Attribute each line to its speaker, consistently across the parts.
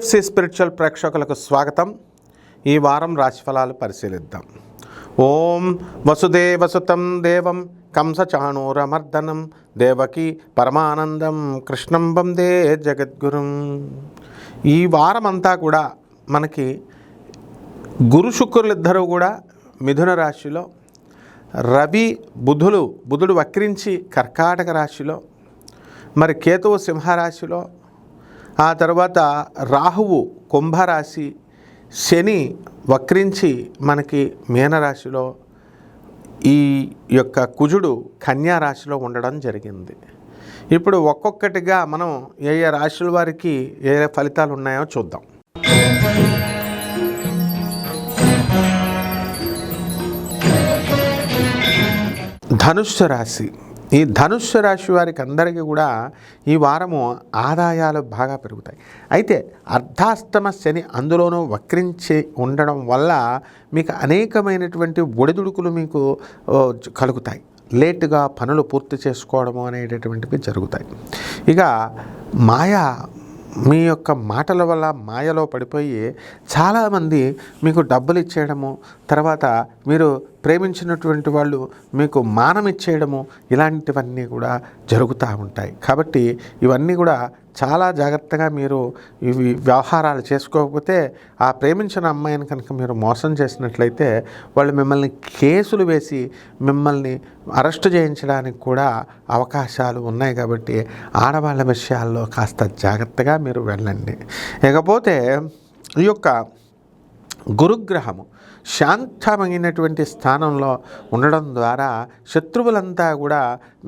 Speaker 1: PFC spiritual ప్రేక్షకులకు స్వాగతం. ఈ వారం రాశిఫలాలు పరిశీలిద్దాం. ఓం వసుదేవసుతం దేవం కంసచాణూరమర్దనం దేవకి పరమానందం కృష్ణం వందే జగద్గురుం. ఈ వారం అంతా కూడా మనకి గురు శుక్రులిద్దరూ కూడా మిథున రాశిలో, రవి బుధుడు వక్రించి కర్కాటక రాశిలో, మరి కేతువు సింహరాశిలో, ఆ తర్వాత రాహువు కుంభరాశి, శని వక్రించి మనకి మీనరాశిలో, ఈ యొక్క కుజుడు కన్యా రాశిలో ఉండడం జరిగింది. ఇప్పుడు ఒక్కొక్కటిగా మనం ఏ ఏ రాశుల వారికి ఏ ఏ ఫలితాలు ఉన్నాయో చూద్దాం. ధనుస్సు రాశి. ఈ ధనుస్సు రాశి వారికి అందరికీ కూడా ఈ వారము ఆదాయాలు బాగా పెరుగుతాయి. అయితే అర్ధాష్టమ శని అందులోనూ వక్రించి ఉండడం వల్ల మీకు అనేకమైనటువంటి ఒడిదుడుకులు మీకు కలుగుతాయి. లేటుగా పనులు పూర్తి చేసుకోవడము అనేటటువంటివి జరుగుతాయి. ఇక మీ యొక్క మాటల వల్ల మాయలో పడిపోయి చాలామంది మీకు డబ్బులు ఇచ్చేయడము, తర్వాత మీరు ప్రేమించినటువంటి వాళ్ళు మీకు మానం ఇచ్చేయడము, ఇలాంటివన్నీ కూడా జరుగుతూ ఉంటాయి. కాబట్టి ఇవన్నీ కూడా చాలా జాగ్రత్తగా మీరు ఇవి వ్యవహారాలు చేసుకోకపోతే, ఆ ప్రేమించిన అమ్మాయిని కనుక మీరు మోసం చేసినట్లయితే వాళ్ళు మిమ్మల్ని కేసులు వేసి మిమ్మల్ని అరెస్టు చేయించడానికి కూడా అవకాశాలు ఉన్నాయి. కాబట్టి ఆడవాళ్ళ విషయాల్లో కాస్త జాగ్రత్తగా మీరు వెళ్ళండి. ఇకపోతే ఈ యొక్క గురుగ్రహము శాంతమైనటువంటి స్థానంలో ఉండడం ద్వారా శత్రువులంతా కూడా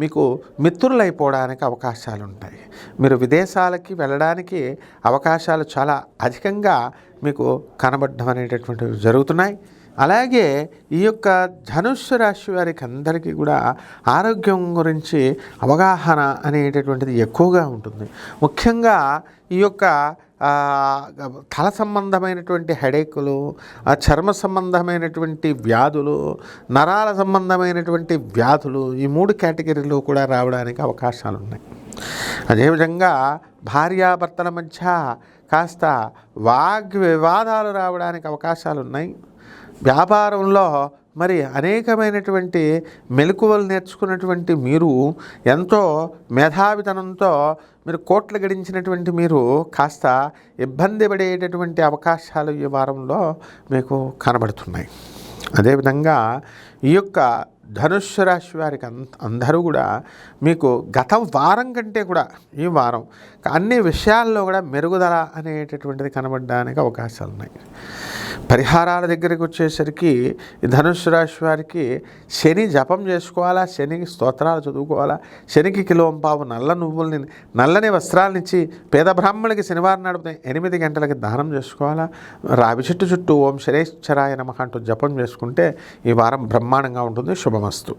Speaker 1: మీకు మిత్రులైపోవడానికి అవకాశాలు ఉంటాయి. మీరు విదేశాలకి వెళ్ళడానికి అవకాశాలు చాలా అధికంగా మీకు కనబడడం అనేటటువంటివి జరుగుతున్నాయి. అలాగే ఈ యొక్క ధనుస్సు రాశి వారికి అందరికీ కూడా ఆరోగ్యం గురించి అవగాహన అనేటటువంటిది ఎక్కువగా ఉంటుంది. ముఖ్యంగా ఈ యొక్క తల సంబంధమైనటువంటి హెడేకులు, చర్మ సంబంధమైనటువంటి వ్యాధులు, నరాల సంబంధమైనటువంటి వ్యాధులు, ఈ 3 కేటగిరీలు కూడా రావడానికి అవకాశాలు ఉన్నాయి. అదేవిధంగా భార్యాభర్తల మధ్య కాస్త వాగ్వివాదాలు రావడానికి అవకాశాలు ఉన్నాయి. వ్యాపారంలో మరి అనేకమైనటువంటి మెలకువలు నేర్చుకున్నటువంటి మీరు, ఎంతో మేధావితనంతో మీరు కోట్లు గడించినటువంటి మీరు కాస్త ఇబ్బంది పడేటటువంటి అవకాశాలు ఈ వారంలో మీకు కనబడుతున్నాయి. అదేవిధంగా ఈ యొక్క ధనుస్సు రాశి వారికి అందరూ కూడా మీకు గత వారం కంటే కూడా ఈ వారం అన్ని విషయాల్లో కూడా మెరుగుదల అనేటటువంటిది కనబడడానికి అవకాశాలు ఉన్నాయి. పరిహారాల దగ్గరికి వచ్చేసరికి ఈ ధనుస్సు రాశి వారికి శని జపం చేసుకోవాలా, శనికి స్తోత్రాలు చదువుకోవాలా, శనికి కిలోంపావు నల్లని వస్త్రాలనిచ్చి పేద బ్రాహ్మణులకి శనివారం నాడు 8 గంటలకి దానం చేసుకోవాలా. రావి చెట్టు చుట్టూ ఓం శనేశ్వరాయ నమః అంటూ జపం చేసుకుంటే ఈ వారం బ్రహ్మాండంగా ఉంటుంది. శుభమస్తు.